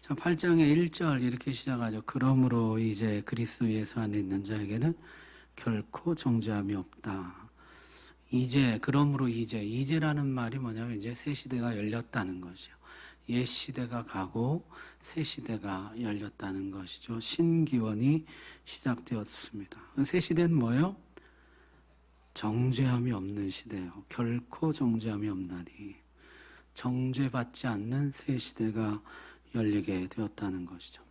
자, 8장의 1절 이렇게 시작하죠. 그러므로 이제 그리스도 예수 안에 있는 자에게는 결코 정죄함이 없다. 그러므로 이제라는 말이 뭐냐면 이제 새 시대가 열렸다는 것이요. 옛 시대가 가고 새 시대가 열렸다는 것이죠. 신기원이 시작되었습니다. 새 시대는 뭐예요? 정죄함이 없는 시대예요. 결코 정죄함이 없나니. 정죄받지 않는 새 시대가 열리게 되었다는 것이죠.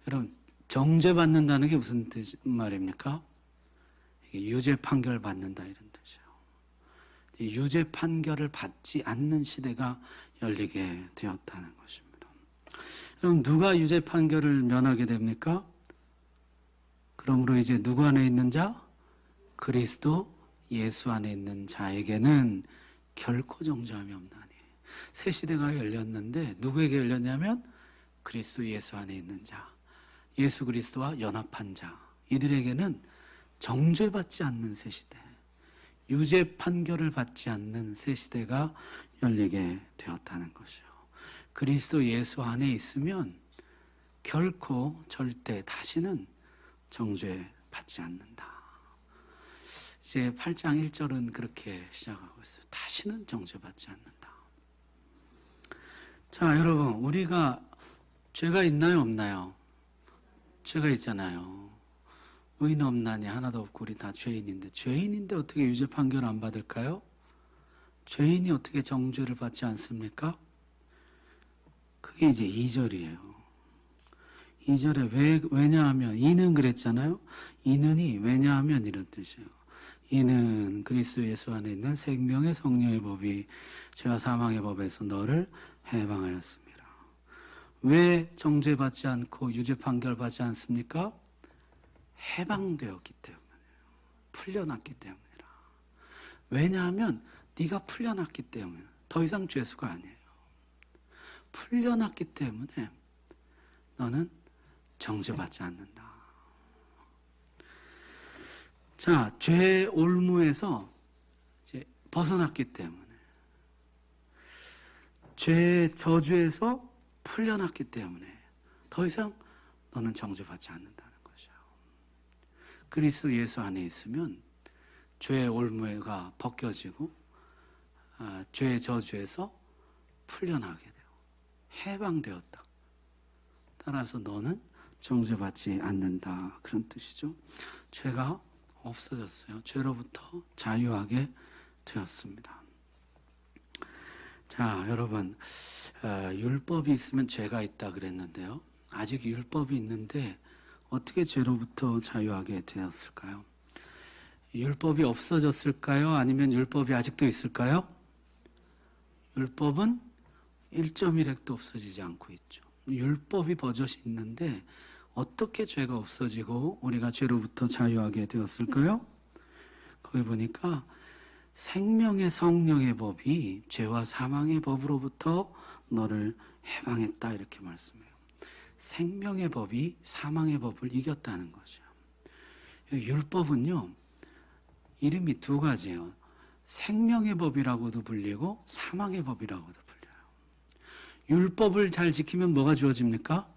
여러분, 정죄받는다는 게 무슨 말입니까? 유죄 판결 받는다 이런 뜻이에요. 유죄 판결을 받지 않는 시대가 열리게 되었다는 것입니다. 그럼 누가 유죄 판결을 면하게 됩니까? 그러므로 이제 누구 안에 있는 자? 그리스도 예수 안에 있는 자에게는 결코 정죄함이 없나니. 새 시대가 열렸는데 누구에게 열렸냐면 그리스도 예수 안에 있는 자, 예수 그리스도와 연합한 자, 이들에게는 정죄받지 않는 새 시대, 유죄 판결을 받지 않는 새 시대가 열리게 되었다는 것이요. 그리스도 예수 안에 있으면 결코 절대 다시는 정죄받지 않는다. 이제 8장 1절은 그렇게 시작하고 있어요. 다시는 정죄받지 않는다. 자, 여러분, 우리가 죄가 있나요, 없나요? 죄가 있잖아요. 의인 없나니 하나도 없고 우리 다 죄인인데 어떻게 유죄 판결 안 받을까요? 죄인이 어떻게 정죄를 받지 않습니까? 그게 이제 2절이에요. 2절에 왜냐하면, 이는 그랬잖아요. 이는이 왜냐하면 이런 뜻이에요. 이는 그리스도 예수 안에 있는 생명의 성령의 법이 죄와 사망의 법에서 너를 해방하였습니다. 왜 정죄받지 않고 유죄 판결받지 않습니까? 해방되었기 때문이에요. 풀려났기 때문이라. 왜냐하면 네가 풀려났기 때문에 더 이상 죄수가 아니에요. 풀려났기 때문에 너는 정죄받지 않는다. 자, 죄의 올무에서 이제 벗어났기 때문에, 죄의 저주에서 풀려났기 때문에 더 이상 너는 정죄받지 않는다는 것이에요. 그리스도 예수 안에 있으면 죄의 올무가 벗겨지고 죄의 저주에서 풀려나게 되고 해방되었다. 따라서 너는 정죄받지 않는다. 그런 뜻이죠. 죄가 없어졌어요. 죄로부터 자유하게 되었습니다. 자, 여러분, 율법이 있으면 죄가 있다 그랬는데요. 아직 율법이 있는데 어떻게 죄로부터 자유하게 되었을까요? 율법이 없어졌을까요? 아니면 율법이 아직도 있을까요? 율법은 1.1핵도 없어지지 않고 있죠. 율법이 버젓이 있는데 어떻게 죄가 없어지고 우리가 죄로부터 자유하게 되었을까요? 거기 보니까 생명의 성령의 법이 죄와 사망의 법으로부터 너를 해방했다 이렇게 말씀해요. 생명의 법이 사망의 법을 이겼다는 거죠. 율법은요, 이름이 두 가지예요. 생명의 법이라고도 불리고 사망의 법이라고도 불려요. 율법을 잘 지키면 뭐가 주어집니까?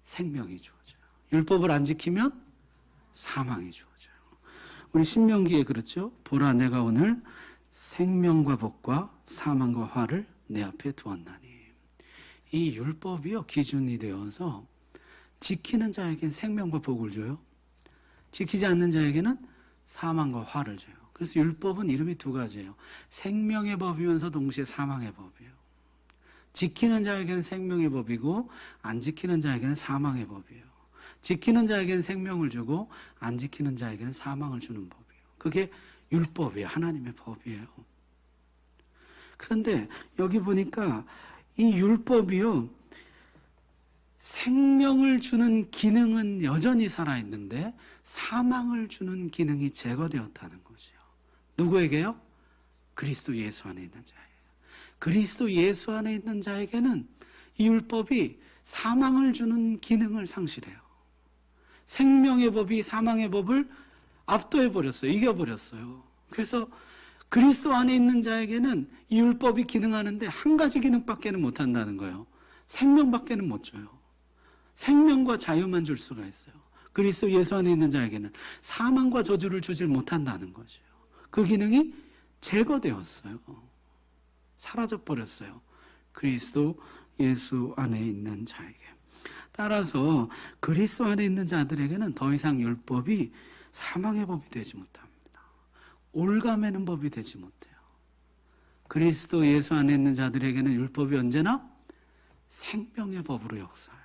생명이 주어져요. 율법을 안 지키면 사망이 주어져요. 우리 신명기에 그렇죠. 보라, 내가 오늘 생명과 복과 사망과 화를 내 앞에 두었나니. 이 율법이요, 기준이 되어서 지키는 자에게는 생명과 복을 줘요. 지키지 않는 자에게는 사망과 화를 줘요. 그래서 율법은 이름이 두 가지예요. 생명의 법이면서 동시에 사망의 법이에요. 지키는 자에게는 생명의 법이고 안 지키는 자에게는 사망의 법이에요. 지키는 자에게는 생명을 주고 안 지키는 자에게는 사망을 주는 법이에요. 그게 율법이에요. 하나님의 법이에요. 그런데 여기 보니까 이 율법이요, 생명을 주는 기능은 여전히 살아있는데 사망을 주는 기능이 제거되었다는 것이요. 누구에게요? 그리스도 예수 안에 있는 자예요. 그리스도 예수 안에 있는 자에게는 이 율법이 사망을 주는 기능을 상실해요. 생명의 법이 사망의 법을 압도해버렸어요. 이겨버렸어요. 그래서 그리스도 안에 있는 자에게는 이 율법이 기능하는데 한 가지 기능밖에는 못한다는 거예요. 생명밖에는 못 줘요. 생명과 자유만 줄 수가 있어요. 그리스도 예수 안에 있는 자에게는 사망과 저주를 주질 못한다는 것이에요. 그 기능이 제거되었어요. 사라져버렸어요. 그리스도 예수 안에 있는 자에게. 따라서 그리스도 안에 있는 자들에게는 더 이상 율법이 사망의 법이 되지 못합니다. 올가매는 법이 되지 못해요. 그리스도 예수 안에 있는 자들에게는 율법이 언제나 생명의 법으로 역사해요.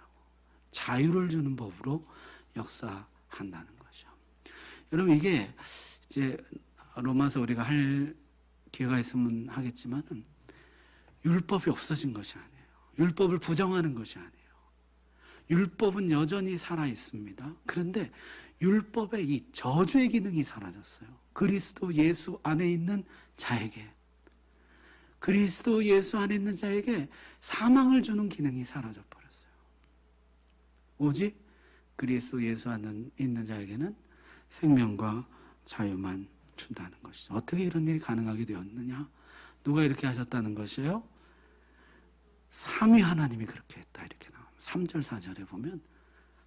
자유를 주는 법으로 역사한다는 것이죠. 여러분, 이게 이제 로마서 우리가 할 기회가 있으면 하겠지만은 율법이 없어진 것이 아니에요. 율법을 부정하는 것이 아니에요. 율법은 여전히 살아 있습니다. 그런데 율법의 이 저주의 기능이 사라졌어요. 그리스도 예수 안에 있는 자에게, 그리스도 예수 안에 있는 자에게 사망을 주는 기능이 사라져 버렸어요. 오직 그리스도 예수 안에 있는 자에게는 생명과 자유만 준다는 것이죠. 어떻게 이런 일이 가능하게 되었느냐? 누가 이렇게 하셨다는 것이에요? 삼위 하나님이 그렇게 했다, 이렇게 나옵니다. 3절 4절에 보면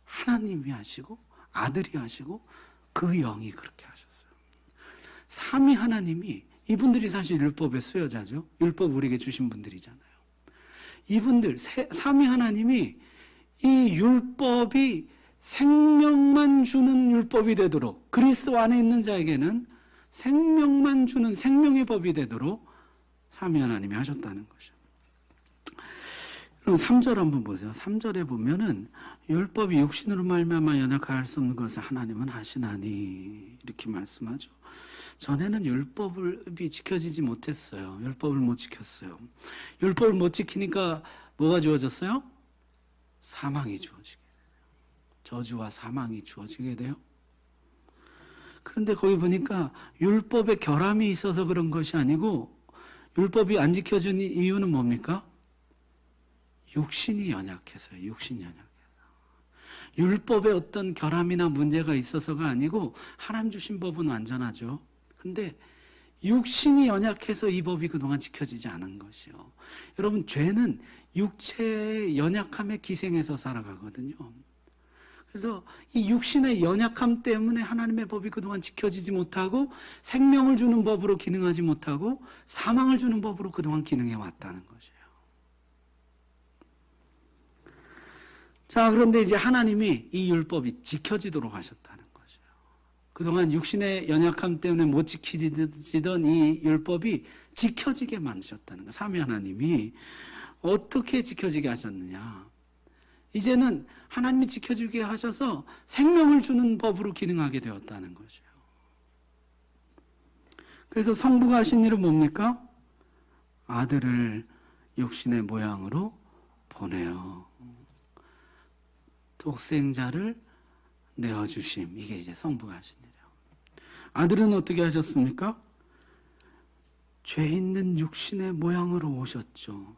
하나님이 하시고 아들이 하시고 그 영이 그렇게 하셨어요. 삼위 하나님이, 이분들이 사실 율법의 수여자죠. 율법 우리에게 주신 분들이잖아요. 이분들 삼위 하나님이 이 율법이 생명만 주는 율법이 되도록, 그리스도 안에 있는 자에게는 생명만 주는 생명의 법이 되도록 삼위 하나님이 하셨다는 거죠. 그럼 3절 한번 보세요. 3절에 보면은 율법이 육신으로 말미암아 연약할 수 없는 것을 하나님은 하시나니, 이렇게 말씀하죠. 전에는 율법이 지켜지지 못했어요. 율법을 못 지켰어요. 율법을 못 지키니까 뭐가 주어졌어요? 사망이 주어지게 돼요. 저주와 사망이 주어지게 돼요. 그런데 거기 보니까 율법에 결함이 있어서 그런 것이 아니고, 율법이 안 지켜진 이유는 뭡니까? 육신이 연약해서요. 육신이 연약해서. 율법에 어떤 결함이나 문제가 있어서가 아니고 하나님 주신 법은 완전하죠. 근데 육신이 연약해서 이 법이 그동안 지켜지지 않은 것이요. 여러분, 죄는 육체의 연약함에 기생해서 살아가거든요. 그래서 이 육신의 연약함 때문에 하나님의 법이 그동안 지켜지지 못하고 생명을 주는 법으로 기능하지 못하고 사망을 주는 법으로 그동안 기능해 왔다는 것이에요. 자, 그런데 이제 하나님이 이 율법이 지켜지도록 하셨다는 거죠. 그동안 육신의 연약함 때문에 못 지켜지던 이 율법이 지켜지게 만드셨다는 거예요. 삼위 하나님이 어떻게 지켜지게 하셨느냐? 이제는 하나님이 지켜주게 하셔서 생명을 주는 법으로 기능하게 되었다는 거죠. 그래서 성부가 하신 일은 뭡니까? 아들을 육신의 모양으로 보내어 독생자를 내어주심. 이게 이제 성부가 하신 일이에요. 아들은 어떻게 하셨습니까? 죄 있는 육신의 모양으로 오셨죠.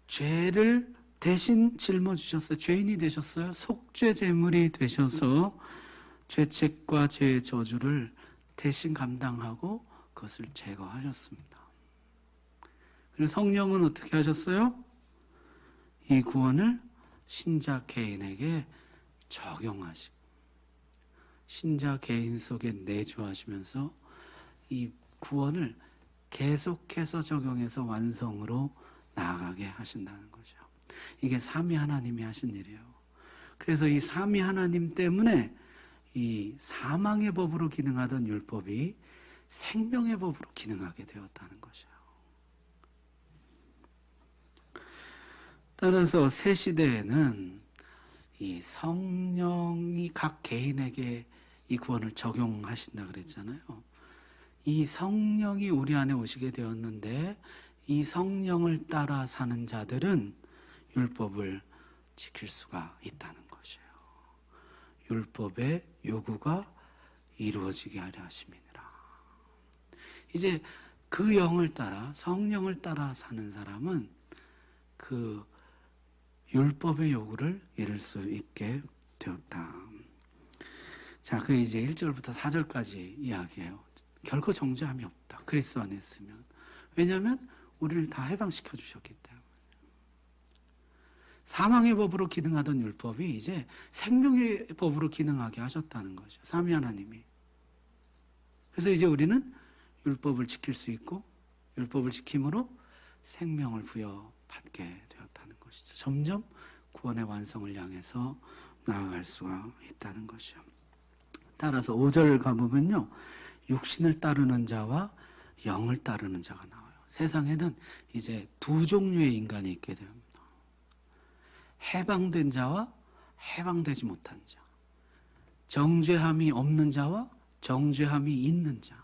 죄를 대신 짊어지셨어요. 죄인이 되셨어요. 속죄 제물이 되셔서 죄책과 죄의 저주를 대신 감당하고 그것을 제거하셨습니다. 그리고 성령은 어떻게 하셨어요? 이 구원을 신자 개인에게 적용하시고 신자 개인 속에 내주하시면서 이 구원을 계속해서 적용해서 완성으로 나아가게 하신다는 거죠. 이게 삼위 하나님이 하신 일이에요. 그래서 이 삼위 하나님 때문에 이 사망의 법으로 기능하던 율법이 생명의 법으로 기능하게 되었다는 것이에요. 따라서 새 시대에는 이 성령이 각 개인에게 이 구원을 적용하신다 그랬잖아요. 이 성령이 우리 안에 오시게 되었는데 이 성령을 따라 사는 자들은 율법을 지킬 수가 있다는 것이에요. 율법의 요구가 이루어지게 하려 하심이니라. 이제 그 영을 따라, 성령을 따라 사는 사람은 그 율법의 요구를 이룰 수 있게 되었다. 자, 그 이제 1절부터 4절까지 이야기해요. 결코 정죄함이 없다. 그리스도 안에 있으면. 왜냐하면 우리를 다 해방시켜 주셨기 때문에. 사망의 법으로 기능하던 율법이 이제 생명의 법으로 기능하게 하셨다는 거죠. 삼위 하나님이. 그래서 이제 우리는 율법을 지킬 수 있고 율법을 지킴으로 생명을 부여받게 되었다는 것이죠. 점점 구원의 완성을 향해서 나아갈 수가 있다는 것이요. 따라서 5절 가보면요. 육신을 따르는 자와 영을 따르는 자가 나와요. 세상에는 이제 두 종류의 인간이 있게 됩니다. 해방된 자와 해방되지 못한 자. 정죄함이 없는 자와 정죄함이 있는 자.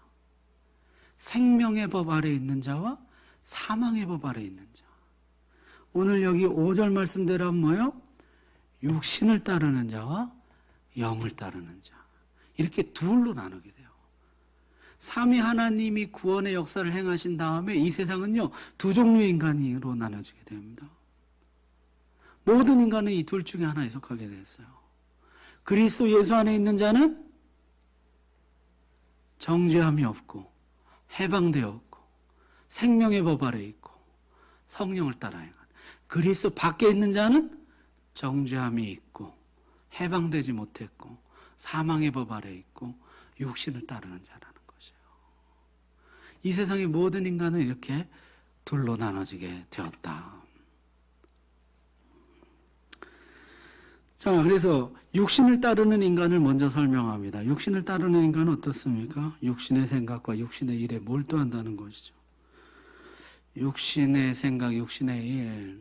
생명의 법 아래 있는 자와 사망의 법 아래 있는 자. 오늘 여기 5절 말씀대로 뭐예요? 육신을 따르는 자와 영을 따르는 자. 이렇게 둘로 나누게 돼요. 삼위 하나님이 구원의 역사를 행하신 다음에 이 세상은요, 두 종류의 인간으로 나눠지게 됩니다. 모든 인간은 이 둘 중에 하나에 속하게 됐어요. 그리스도 예수 안에 있는 자는 정죄함이 없고 해방되었고 생명의 법 아래 있고 성령을 따라 행하는, 그리스도 밖에 있는 자는 정죄함이 있고 해방되지 못했고 사망의 법 아래 있고 육신을 따르는 자라는 것이에요. 이 세상의 모든 인간은 이렇게 둘로 나눠지게 되었다. 자, 그래서 육신을 따르는 인간을 먼저 설명합니다. 육신을 따르는 인간은 어떻습니까? 육신의 생각과 육신의 일에 몰두한다는 것이죠. 육신의 생각, 육신의 일,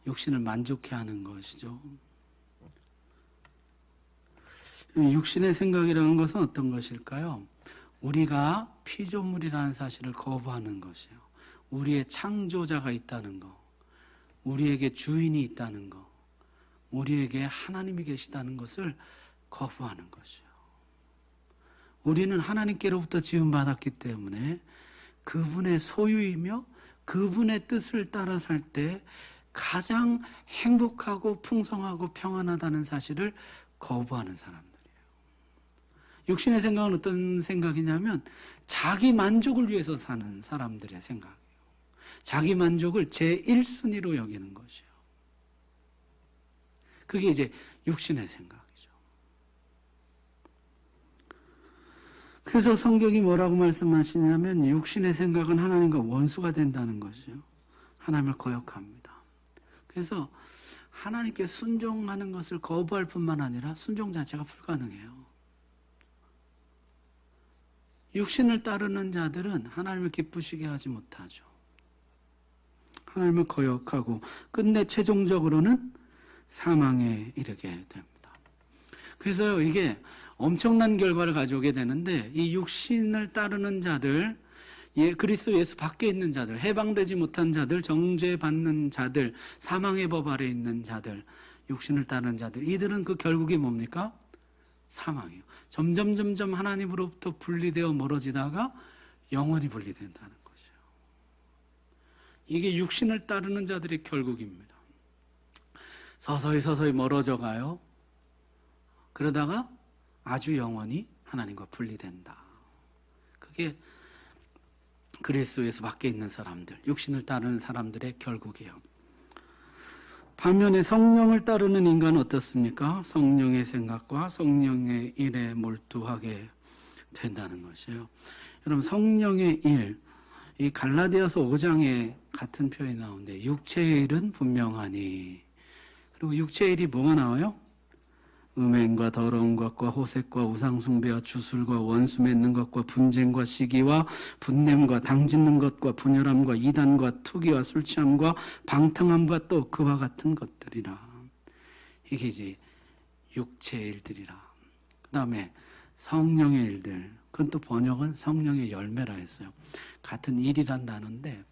육신을 만족해 하는 것이죠. 육신의 생각이라는 것은 어떤 것일까요? 우리가 피조물이라는 사실을 거부하는 것이에요. 우리의 창조자가 있다는 것, 우리에게 주인이 있다는 것, 우리에게 하나님이 계시다는 것을 거부하는 것이에요. 우리는 하나님께로부터 지음받았기 때문에 그분의 소유이며 그분의 뜻을 따라 살 때 가장 행복하고 풍성하고 평안하다는 사실을 거부하는 사람들이에요. 육신의 생각은 어떤 생각이냐면 자기 만족을 위해서 사는 사람들의 생각이에요. 자기 만족을 제1순위로 여기는 것이에요. 그게 이제 육신의 생각이죠. 그래서 성경이 뭐라고 말씀하시냐면 육신의 생각은 하나님과 원수가 된다는 것이죠. 하나님을 거역합니다. 그래서 하나님께 순종하는 것을 거부할 뿐만 아니라 순종 자체가 불가능해요. 육신을 따르는 자들은 하나님을 기쁘시게 하지 못하죠. 하나님을 거역하고 끝내 최종적으로는 사망에 이르게 됩니다. 그래서 이게 엄청난 결과를 가져오게 되는데 이 육신을 따르는 자들, 그리스도 예수 밖에 있는 자들, 해방되지 못한 자들, 정죄받는 자들, 사망의 법 아래 있는 자들, 육신을 따르는 자들, 이들은 그 결국이 뭡니까? 사망이에요. 점점 하나님으로부터 분리되어 멀어지다가 영원히 분리된다는 것이에요. 이게 육신을 따르는 자들의 결국입니다. 서서히 멀어져 가요. 그러다가 아주 영원히 하나님과 분리된다. 그게 그리스도에서 밖에 있는 사람들, 육신을 따르는 사람들의 결국이에요. 반면에 성령을 따르는 인간은 어떻습니까? 성령의 생각과 성령의 일에 몰두하게 된다는 것이에요. 여러분, 성령의 일, 이 갈라디아서 5장에 같은 표현이 나오는데 육체의 일은 분명하니, 그리고 육체의 일이 뭐가 나와요? 음행과 더러운 것과 호색과 우상숭배와 주술과 원수 맺는 것과 분쟁과 시기와 분냄과 당짓는 것과 분열함과 이단과 투기와 술취함과 방탕함과 또 그와 같은 것들이라. 이게 이제 육체의 일들이라. 그 다음에 성령의 일들, 그건 또 번역은 성령의 열매라 했어요. 같은 일이란 단어인데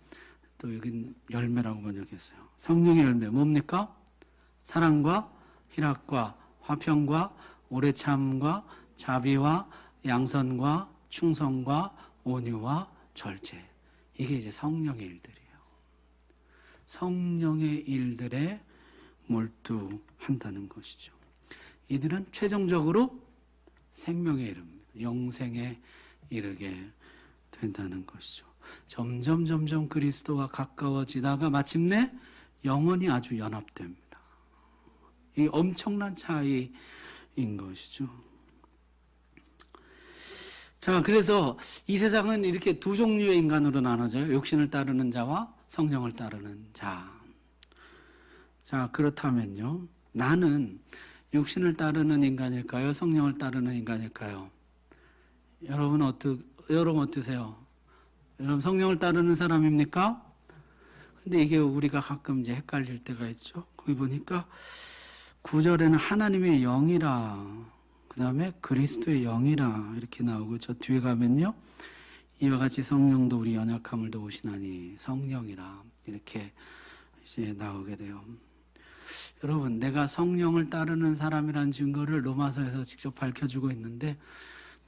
또 여긴 열매라고 번역했어요. 성령의 열매 뭡니까? 사랑과 희락과 화평과 오래 참과 자비와 양선과 충성과 온유와 절제. 이게 이제 성령의 일들이에요. 성령의 일들에 몰두한다는 것이죠. 이들은 최종적으로 생명에 이릅니다. 영생에 이르게 된다는 것이죠. 점점 그리스도와 가까워지다가 마침내 영원히 아주 연합됩니다. 이 엄청난 차이인 것이죠. 자, 그래서 이 세상은 이렇게 두 종류의 인간으로 나눠져요. 욕심을 따르는 자와 성령을 따르는 자. 자, 그렇다면요. 나는 육신을 따르는 인간일까요? 성령을 따르는 인간일까요? 여러분 어떠세요? 여러분 성령을 따르는 사람입니까? 근데 이게 우리가 가끔 이제 헷갈릴 때가 있죠. 거기 보니까 9절에는 하나님의 영이라, 그 다음에 그리스도의 영이라 이렇게 나오고, 저 뒤에 가면요. 이와 같이 성령도 우리 연약함을 도우시나니 성령이라 이렇게 이제 나오게 돼요. 여러분, 내가 성령을 따르는 사람이라는 증거를 로마서에서 직접 밝혀주고 있는데,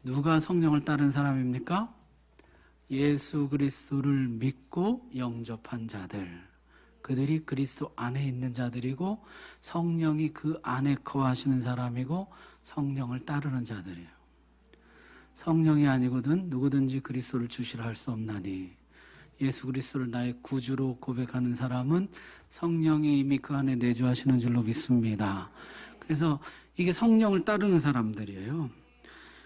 누가 성령을 따르는 사람입니까? 예수 그리스도를 믿고 영접한 자들, 그들이 그리스도 안에 있는 자들이고 성령이 그 안에 거하시는 사람이고 성령을 따르는 자들이에요. 성령이 아니거든 누구든지 그리스도를 주시라 할 수 없나니, 예수 그리스도를 나의 구주로 고백하는 사람은 성령이 이미 그 안에 내주하시는 줄로 믿습니다. 그래서 이게 성령을 따르는 사람들이에요.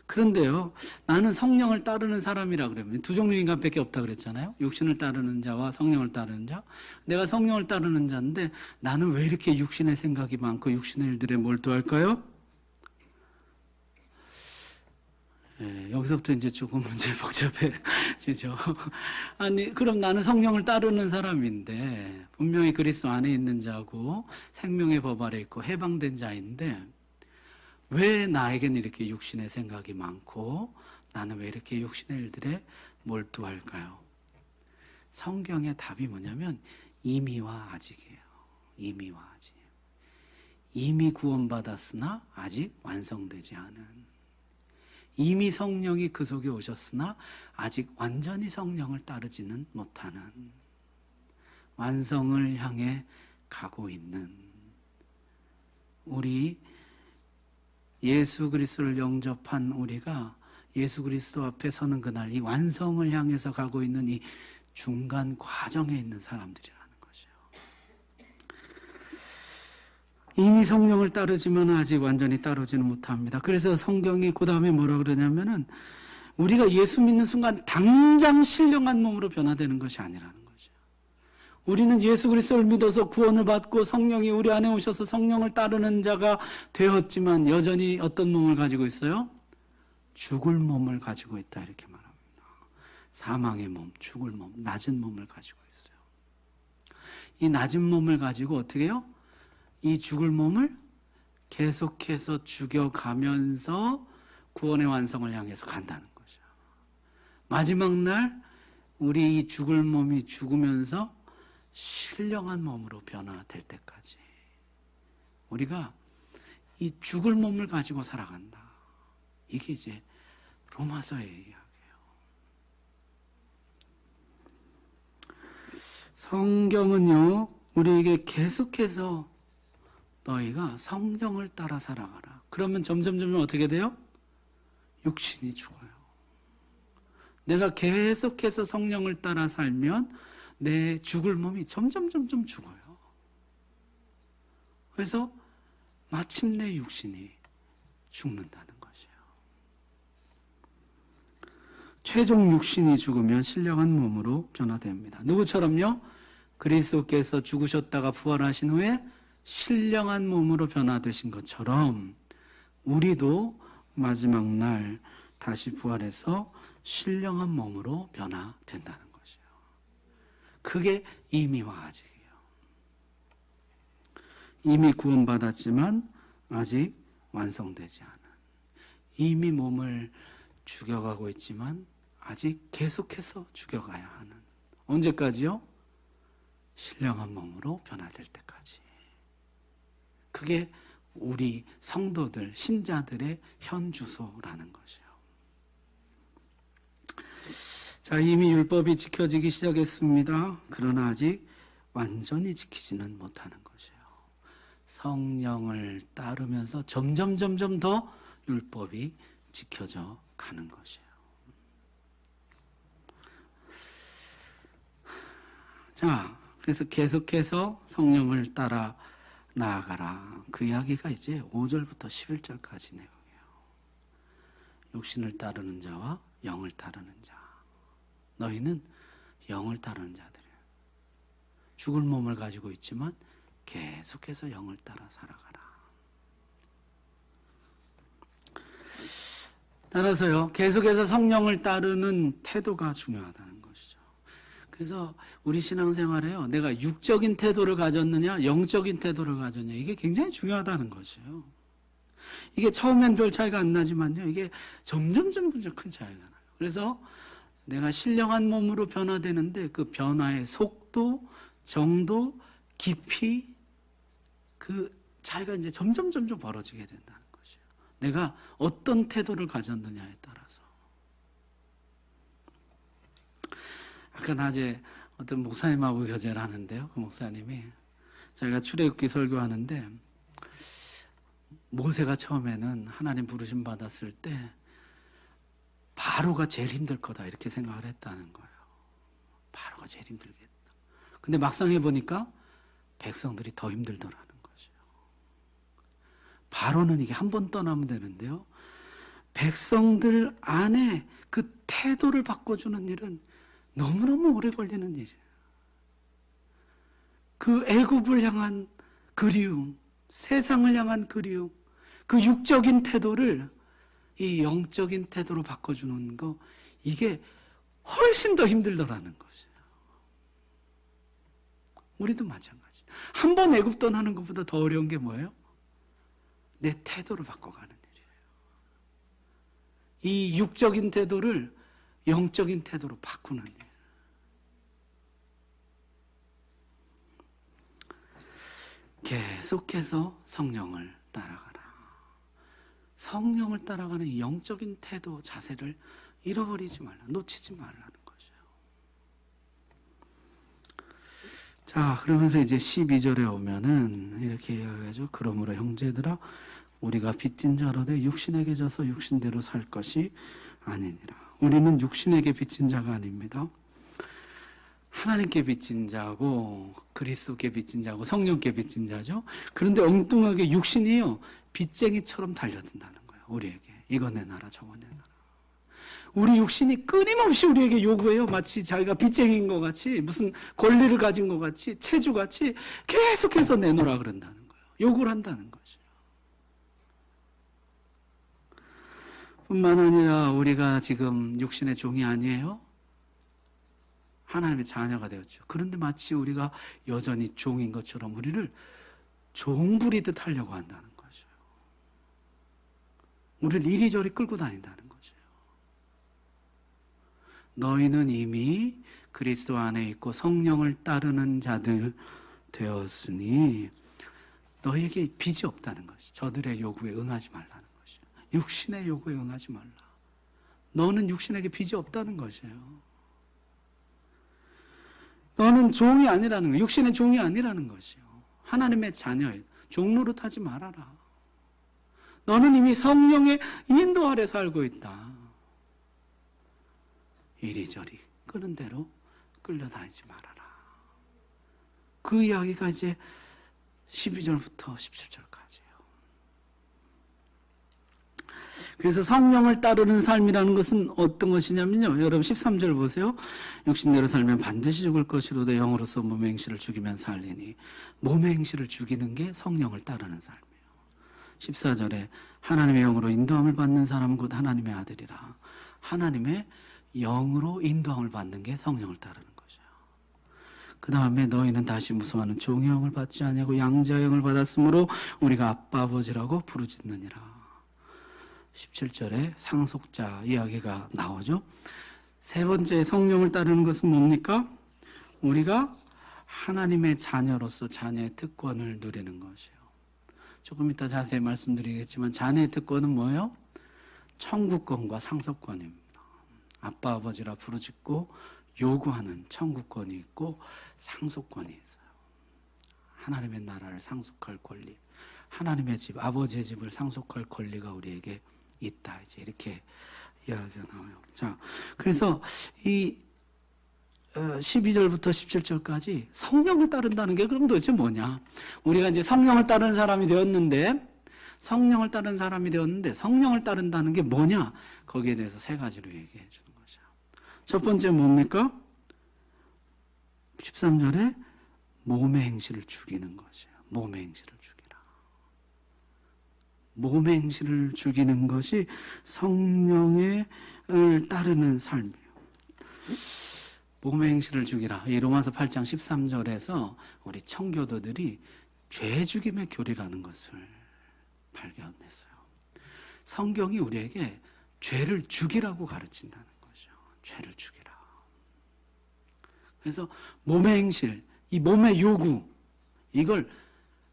그런데요, 나는 성령을 따르는 사람이라 그러면 두 종류 인간밖에 없다 그랬잖아요. 육신을 따르는 자와 성령을 따르는 자. 내가 성령을 따르는 자인데 나는 왜 이렇게 육신의 생각이 많고 육신의 일들에 몰두할까요? 여기서부터 이제 조금 문제 복잡해지죠. 아니, 그럼 나는 성령을 따르는 사람인데 분명히 그리스도 안에 있는 자고 생명의 법 아래 있고 해방된 자인데, 왜 나에겐 이렇게 육신의 생각이 많고 나는 왜 이렇게 육신의 일들에 몰두할까요? 성경의 답이 뭐냐면 이미와 아직이에요. 이미와 아직. 이미 구원받았으나 아직 완성되지 않은, 이미 성령이 그 속에 오셨으나 아직 완전히 성령을 따르지는 못하는, 완성을 향해 가고 있는, 우리 예수 그리스도를 영접한 우리가 예수 그리스도 앞에 서는 그날 이 완성을 향해서 가고 있는 이 중간 과정에 있는 사람들이라는 거죠. 이미 성령을 따르지만 아직 완전히 따르지는 못합니다. 그래서 성경이 그 다음에 뭐라 그러냐면은 우리가 예수 믿는 순간 당장 신령한 몸으로 변화되는 것이 아니라는 거죠. 우리는 예수 그리스도를 믿어서 구원을 받고 성령이 우리 안에 오셔서 성령을 따르는 자가 되었지만 여전히 어떤 몸을 가지고 있어요? 죽을 몸을 가지고 있다, 이렇게 말합니다. 사망의 몸, 죽을 몸, 낮은 몸을 가지고 있어요. 이 낮은 몸을 가지고 어떻게 해요? 이 죽을 몸을 계속해서 죽여가면서 구원의 완성을 향해서 간다는 거죠. 마지막 날 우리 이 죽을 몸이 죽으면서 신령한 몸으로 변화될 때까지 우리가 이 죽을 몸을 가지고 살아간다. 이게 이제 로마서의 이야기예요. 성경은요, 우리에게 계속해서 너희가 성령을 따라 살아가라. 그러면 점점 어떻게 돼요? 육신이 죽어요. 내가 계속해서 성령을 따라 살면 내 죽을 몸이 점점 죽어요. 그래서 마침내 육신이 죽는다는 것이에요. 최종 육신이 죽으면 신령한 몸으로 변화됩니다. 누구처럼요? 그리스도께서 죽으셨다가 부활하신 후에 신령한 몸으로 변화되신 것처럼 우리도 마지막 날 다시 부활해서 신령한 몸으로 변화된다는 것이에요. 그게 이미와 아직이에요. 이미 구원받았지만 아직 완성되지 않은, 이미 몸을 죽여가고 있지만 아직 계속해서 죽여가야 하는, 언제까지요? 신령한 몸으로 변화될 때까지. 그게 우리 성도들, 신자들의 현주소라는 것이에요. 자, 이미 율법이 지켜지기 시작했습니다. 그러나 아직 완전히 지키지는 못하는 것이에요. 성령을 따르면서 점점 더 율법이 지켜져 가는 것이에요. 자, 그래서 계속해서 성령을 따라 나아가라. 그 이야기가 이제 5절부터 11절까지 내용이에요. 육신을 따르는 자와 영을 따르는 자. 너희는 영을 따르는 자들이에요. 죽을 몸을 가지고 있지만 계속해서 영을 따라 살아가라. 따라서요, 계속해서 성령을 따르는 태도가 중요하다는 것이죠. 그래서 우리 신앙생활에요, 내가 육적인 태도를 가졌느냐, 영적인 태도를 가졌느냐, 이게 굉장히 중요하다는 것이에요. 이게 처음엔 별 차이가 안 나지만요, 이게 점점 큰 차이가 나요. 그래서 내가 신령한 몸으로 변화되는데 그 변화의 속도, 정도, 깊이, 그 차이가 이제 점점 벌어지게 된다는 것이에요. 내가 어떤 태도를 가졌느냐에 따라서. 아까 낮에 어떤 목사님하고 교제를 하는데요, 그 목사님이 자기가 출애굽기 설교하는데 모세가 처음에는 하나님 부르심 받았을 때 바로가 제일 힘들 거다 이렇게 생각을 했다는 거예요. 바로가 제일 힘들겠다. 근데 막상 해보니까 백성들이 더 힘들더라는 거죠. 바로는 이게 한 번 떠나면 되는데요, 백성들 안에 그 태도를 바꿔주는 일은 너무너무 오래 걸리는 일이에요. 그 애굽을 향한 그리움, 세상을 향한 그리움, 그 육적인 태도를 이 영적인 태도로 바꿔주는 거, 이게 훨씬 더 힘들더라는 것이에요. 우리도 마찬가지. 한 번 애굽 떠나는 것보다 더 어려운 게 뭐예요? 내 태도를 바꿔가는 일이에요. 이 육적인 태도를 영적인 태도로 바꾸는 일. 계속해서 성령을 따라가라. 성령을 따라가는 이 영적인 태도, 자세를 잃어버리지 말라, 놓치지 말라는 거죠. 자, 그러면서 이제 12절에 오면은 이렇게 이야기하죠. 그러므로 형제들아, 우리가 빚진 자로되 육신에게 져서 육신대로 살 것이 아니니라. 우리는 육신에게 빚진 자가 아닙니다. 하나님께 빚진 자고 그리스도께 빚진 자고 성령께 빚진 자죠. 그런데 엉뚱하게 육신이요, 빚쟁이처럼 달려든다는 거예요. 우리에게 이거 내놔라 저거 내놔라. 우리 육신이 끊임없이 우리에게 요구해요. 마치 자기가 빚쟁이인 것 같이, 무슨 권리를 가진 것 같이, 체주같이 계속해서 내놓으라 그런다는 거예요. 요구를 한다는 거죠. 뿐만 아니라 우리가 지금 육신의 종이 아니에요. 하나님의 자녀가 되었죠. 그런데 마치 우리가 여전히 종인 것처럼 우리를 종부리듯 하려고 한다는 거죠. 우리를 이리저리 끌고 다닌다는 거죠. 너희는 이미 그리스도 안에 있고 성령을 따르는 자들 되었으니 너희에게 빚이 없다는 것이, 저들의 요구에 응하지 말라는 것이요. 육신의 요구에 응하지 말라. 너는 육신에게 빚이 없다는 것이에요. 너는 종이 아니라는 거예요. 육신의 종이 아니라는 것이요. 하나님의 자녀예요. 종노릇 하지 말아라. 너는 이미 성령의 인도 아래 살고 있다. 이리저리 끄는 대로 끌려다니지 말아라. 그 이야기가 이제 12절부터 17절까지예요. 그래서 성령을 따르는 삶이라는 것은 어떤 것이냐면요, 여러분 13절 보세요. 육신대로 살면 반드시 죽을 것이로되 영으로서 몸의 행실을 죽이면 살리니. 몸의 행실을 죽이는 게 성령을 따르는 삶이에요. 14절에 하나님의 영으로 인도함을 받는 사람은 곧 하나님의 아들이라. 하나님의 영으로 인도함을 받는 게 성령을 따르는 거죠. 그 다음에 너희는 다시 무서워하는 종의 영을 받지 아니하고 양자의 영을 받았으므로 우리가 아빠 아버지라고 부르짖느니라. 17절에 상속자 이야기가 나오죠. 세 번째 성령을 따르는 것은 뭡니까? 우리가 하나님의 자녀로서 자녀의 특권을 누리는 것이에요. 조금 이따 자세히 말씀드리겠지만 자녀의 특권은 뭐예요? 천국권과 상속권입니다. 아빠 아버지라 부르짖고 요구하는 천국권이 있고 상속권이 있어요. 하나님의 나라를 상속할 권리, 하나님의 집, 아버지의 집을 상속할 권리가 우리에게 있다. 이제 이렇게 이야기가 나와요. 자, 그래서 이 12절부터 17절까지 성령을 따른다는 게 그럼 도대체 뭐냐? 우리가 이제 성령을 따르는 사람이 되었는데 성령을 따른다는 게 뭐냐? 거기에 대해서 세 가지로 얘기해 주는 거죠. 첫 번째 뭡니까? 13절에 몸의 행실을 죽이는 것이에요. 몸의 행실을 죽이라. 몸의 행실을 죽이는 것이 성령을 따르는 삶이에요. 몸의 행실을 죽이라. 이 로마서 8장 13절에서 우리 청교도들이 죄 죽임의 교리라는 것을 발견했어요. 성경이 우리에게 죄를 죽이라고 가르친다는 거죠. 죄를 죽이라. 그래서 몸의 행실, 이 몸의 요구, 이걸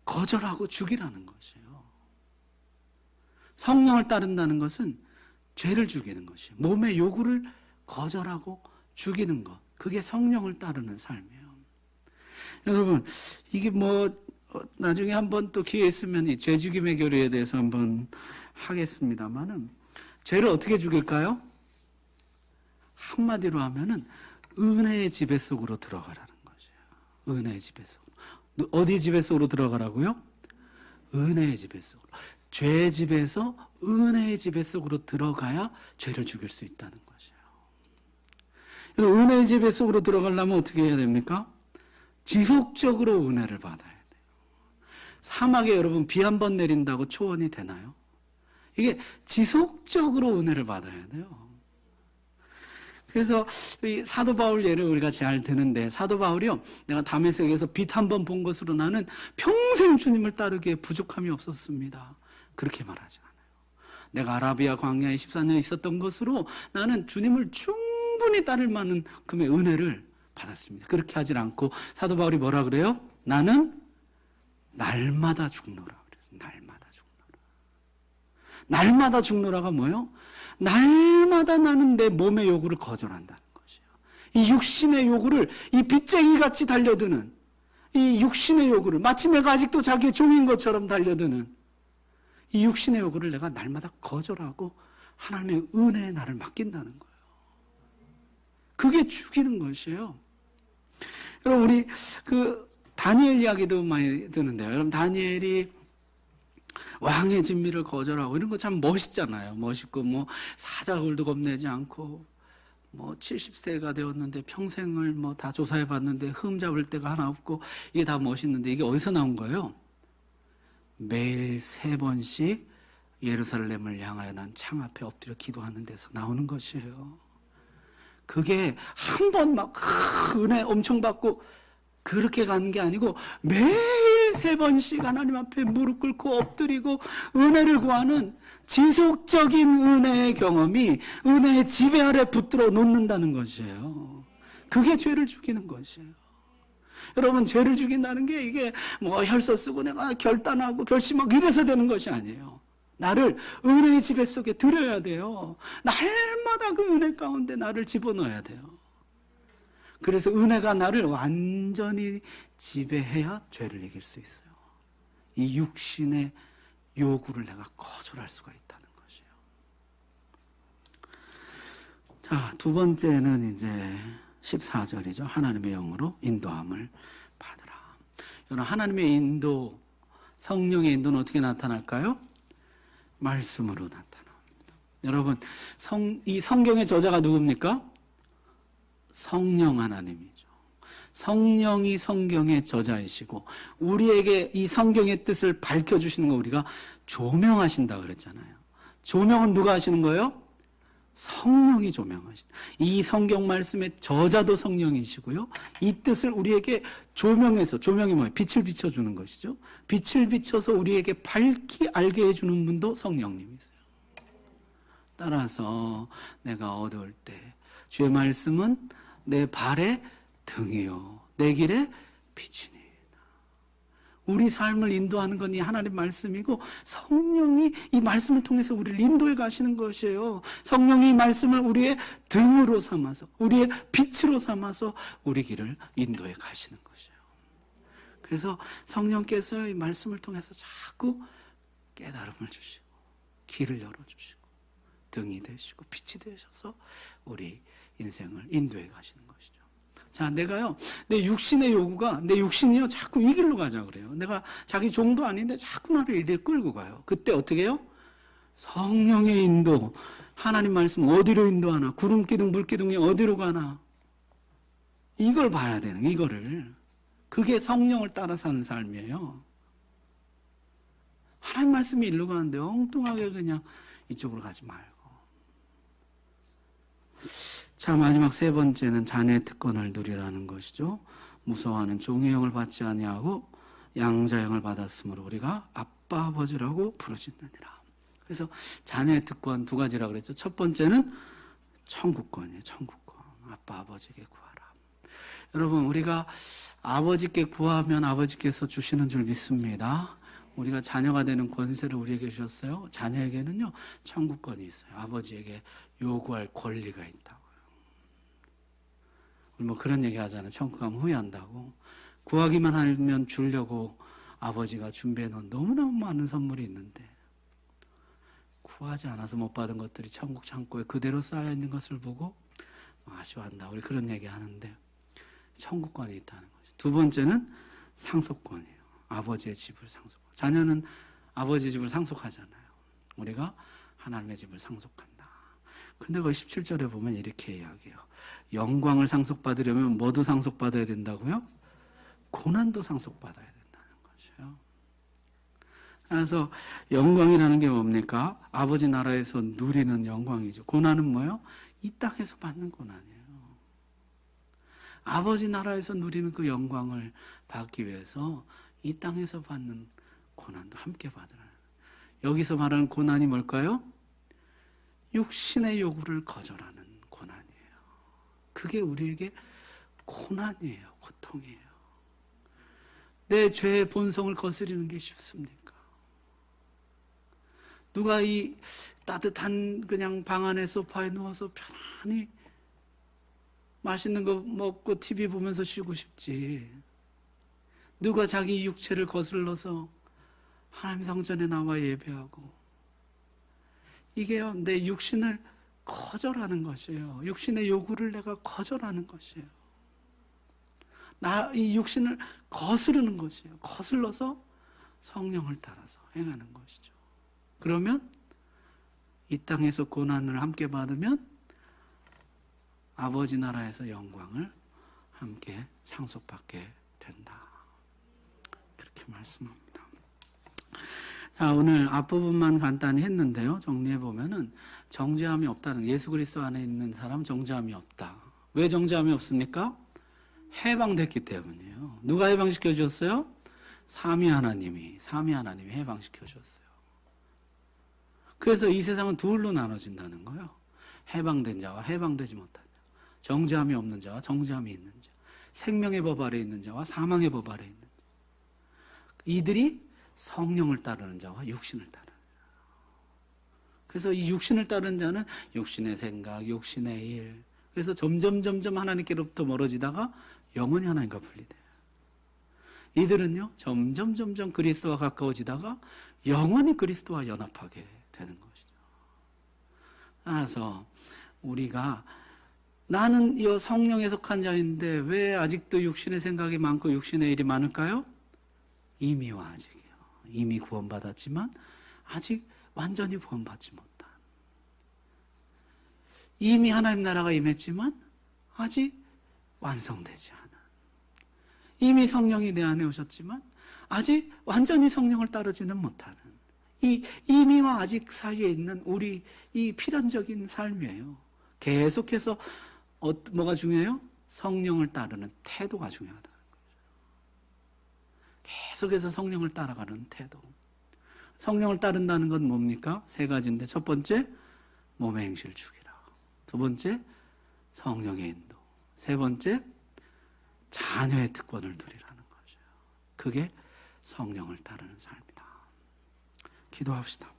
거절하고 죽이라는 것이에요. 성령을 따른다는 것은 죄를 죽이는 것이에요. 몸의 요구를 거절하고 죽이는 것. 그게 성령을 따르는 삶이에요. 여러분, 이게 나중에 한번 또 기회 있으면 이 죄 죽임의 교리에 대해서 한번 하겠습니다만은, 죄를 어떻게 죽일까요? 한마디로 하면은 은혜의 지배 속으로 들어가라는 거죠. 은혜의 지배 속으로. 어디 지배 속으로 들어가라고요? 은혜의 지배 속으로. 죄의 지배에서 은혜의 지배 속으로 들어가야 죄를 죽일 수 있다는 거죠. 은혜의 지배 속으로 들어가려면 어떻게 해야 됩니까? 지속적으로 은혜를 받아야 돼요. 사막에 여러분 비 한 번 내린다고 초원이 되나요? 이게 지속적으로 은혜를 받아야 돼요. 그래서 이 사도 바울 예를 우리가 잘 드는데, 사도 바울이요, 내가 다메섹에서 빛 한 번 본 것으로 나는 평생 주님을 따르기에 부족함이 없었습니다. 그렇게 말하지 않아요. 내가 아라비아 광야에 14년 있었던 것으로 나는 주님을 충분히 따를 만한 금의 은혜를 받았습니다. 그렇게 하질 않고 사도 바울이 뭐라 그래요? 나는 날마다 죽노라 그랬어요. 날마다 죽노라. 날마다 죽노라가 뭐예요? 날마다 나는 내 몸의 요구를 거절한다는 것이에요. 이 육신의 요구를, 이 빚쟁이 같이 달려드는 이 육신의 요구를, 마치 내가 아직도 자기의 종인 것처럼 달려드는 이 육신의 요구를 내가 날마다 거절하고 하나님의 은혜에 나를 맡긴다는 거예요. 그게 죽이는 것이에요. 여러분, 우리 다니엘 이야기도 많이 듣는데요. 여러분, 다니엘이 왕의 진미를 거절하고 이런 거 참 멋있잖아요. 멋있고 사자굴도 겁내지 않고 70세가 되었는데 평생을 다 조사해 봤는데 흠 잡을 데가 하나 없고, 이게 다 멋있는데 이게 어디서 나온 거예요? 매일 3번씩 예루살렘을 향하여 난 창 앞에 엎드려 기도하는 데서 나오는 것이에요. 그게 한 번 은혜 엄청 받고 그렇게 가는 게 아니고 매일 3번씩 하나님 앞에 무릎 꿇고 엎드리고 은혜를 구하는 지속적인 은혜의 경험이 은혜의 지배 아래 붙들어 놓는다는 것이에요. 그게 죄를 죽이는 것이에요. 여러분, 죄를 죽인다는 게 이게 혈서 쓰고 내가 결단하고 결심하고 이래서 되는 것이 아니에요. 나를 은혜의 지배 속에 들여야 돼요. 날마다 그 은혜 가운데 나를 집어넣어야 돼요. 그래서 은혜가 나를 완전히 지배해야 죄를 이길 수 있어요. 이 육신의 요구를 내가 거절할 수가 있다는 것이에요. 자, 두 번째는 이제 14절이죠. 하나님의 영으로 인도함을 받으라. 여러분, 하나님의 인도, 성령의 인도는 어떻게 나타날까요? 말씀으로 나타납니다. 여러분, 이 성경의 저자가 누굽니까? 성령 하나님이죠. 성령이 성경의 저자이시고 우리에게 이 성경의 뜻을 밝혀주시는 거 우리가 조명하신다 그랬잖아요. 조명은 누가 하시는 거예요? 성령이 조명하신. 이 성경 말씀의 저자도 성령이시고요. 이 뜻을 우리에게 조명해서, 조명이 뭐예요? 빛을 비춰주는 것이죠. 빛을 비춰서 우리에게 밝히 알게 해주는 분도 성령님이세요. 따라서 내가 어두울 때 주의 말씀은 내 발의 등이요 내 길의 빛이니. 우리 삶을 인도하는 건 이 하나님 말씀이고 성령이 이 말씀을 통해서 우리를 인도해 가시는 것이에요. 성령이 이 말씀을 우리의 등으로 삼아서, 우리의 빛으로 삼아서 우리 길을 인도해 가시는 것이에요. 그래서 성령께서 이 말씀을 통해서 자꾸 깨달음을 주시고 길을 열어주시고 등이 되시고 빛이 되셔서 우리 인생을 인도해 가시는 것이죠. 자, 내가요, 내 육신의 요구가, 내 육신이요, 자꾸 이 길로 가자 그래요. 내가 자기 종도 아닌데 자꾸 나를 이리 끌고 가요. 그때 어떻게 해요? 성령의 인도, 하나님 말씀 어디로 인도하나, 구름 기둥, 물 기둥이 어디로 가나, 이걸 봐야 되는, 이거를. 그게 성령을 따라 사는 삶이에요. 하나님 말씀이 일로 가는데 엉뚱하게 그냥 이쪽으로 가지 말고. 자, 마지막 세 번째는 자녀의 특권을 누리라는 것이죠. 무서워하는 종의 영을 받지 아니하고 양자영을 받았으므로 우리가 아빠 아버지라고 부르짖느니라. 그래서 자녀의 특권 두 가지라고 그랬죠. 첫 번째는 천국권이에요. 천국권. 아빠 아버지에게 구하라. 여러분, 우리가 아버지께 구하면 아버지께서 주시는 줄 믿습니다. 우리가 자녀가 되는 권세를 우리에게 주셨어요. 자녀에게는요, 천국권이 있어요. 아버지에게 요구할 권리가 있다고요. 우리 뭐 그런 얘기 하잖아요. 천국 가면 후회한다고. 구하기만 하면 주려고 아버지가 준비해 놓은 너무너무 많은 선물이 있는데, 구하지 않아서 못 받은 것들이 천국 창고에 그대로 쌓여 있는 것을 보고 아쉬워한다. 우리 그런 얘기 하는데, 천국권이 있다는 거죠. 두 번째는 상속권이에요. 아버지의 집을 상속. 자녀는 아버지 집을 상속하잖아요. 우리가 하나님의 집을 상속한다. 근데 그 17절에 보면 이렇게 이야기해요. 영광을 상속받으려면 뭐도 상속받아야 된다고요? 고난도 상속받아야 된다는 거죠. 그래서 영광이라는 게 뭡니까? 아버지 나라에서 누리는 영광이죠. 고난은 뭐예요? 이 땅에서 받는 고난이에요. 아버지 나라에서 누리는 그 영광을 받기 위해서 이 땅에서 받는 고난도 함께 받으라는. 여기서 말하는 고난이 뭘까요? 육신의 요구를 거절하는 고난이에요. 그게 우리에게 고난이에요. 고통이에요. 내 죄의 본성을 거스리는 게 쉽습니까? 누가 이 따뜻한 그냥 방 안에 소파에 누워서 편안히 맛있는 거 먹고 TV 보면서 쉬고 싶지. 누가 자기 육체를 거슬러서 하나님 성전에 나와 예배하고. 이게요, 내 육신을 거절하는 것이에요. 육신의 요구를 내가 거절하는 것이에요. 이 육신을 거스르는 것이에요. 거슬러서 성령을 따라서 행하는 것이죠. 그러면 이 땅에서 고난을 함께 받으면 아버지 나라에서 영광을 함께 상속받게 된다. 그렇게 말씀합니다. 자, 오늘 앞부분만 간단히 했는데요. 정리해보면은 정죄함이 없다는, 예수 그리스도 안에 있는 사람 정죄함이 없다. 왜 정죄함이 없습니까? 해방됐기 때문이에요. 누가 해방시켜 주셨어요? 삼위 하나님이 해방시켜 주셨어요. 그래서 이 세상은 둘로 나눠진다는 거예요. 해방된 자와 해방되지 못한 자. 정죄함이 없는 자와 정죄함이 있는 자. 생명의 법 아래 있는 자와 사망의 법 아래 있는 자. 이들이 성령을 따르는 자와 육신을 따르는 자. 그래서 이 육신을 따르는 자는 육신의 생각, 육신의 일. 그래서 점점 하나님께로부터 멀어지다가 영원히 하나님과 분리돼요. 이들은요, 점점 그리스도와 가까워지다가 영원히 그리스도와 연합하게 되는 것이죠. 따라서 우리가 나는 이 성령에 속한 자인데 왜 아직도 육신의 생각이 많고 육신의 일이 많을까요? 이미와 아직이요. 이미 구원받았지만 아직 완전히 구원받지 못한. 이미 하나님 나라가 임했지만 아직 완성되지 않은. 이미 성령이 내 안에 오셨지만 아직 완전히 성령을 따르지는 못하는. 이 이미와 아직 사이에 있는 우리 이 필연적인 삶이에요. 계속해서 뭐가 중요해요? 성령을 따르는 태도가 중요하다는 거죠. 계속해서 성령을 따라가는 태도. 성령을 따른다는 건 뭡니까? 세 가지인데, 첫 번째 몸의 행실을 죽이라. 두 번째 성령의 인도. 세 번째 자녀의 특권을 누리라는 거죠. 그게 성령을 따르는 삶이다. 기도합시다.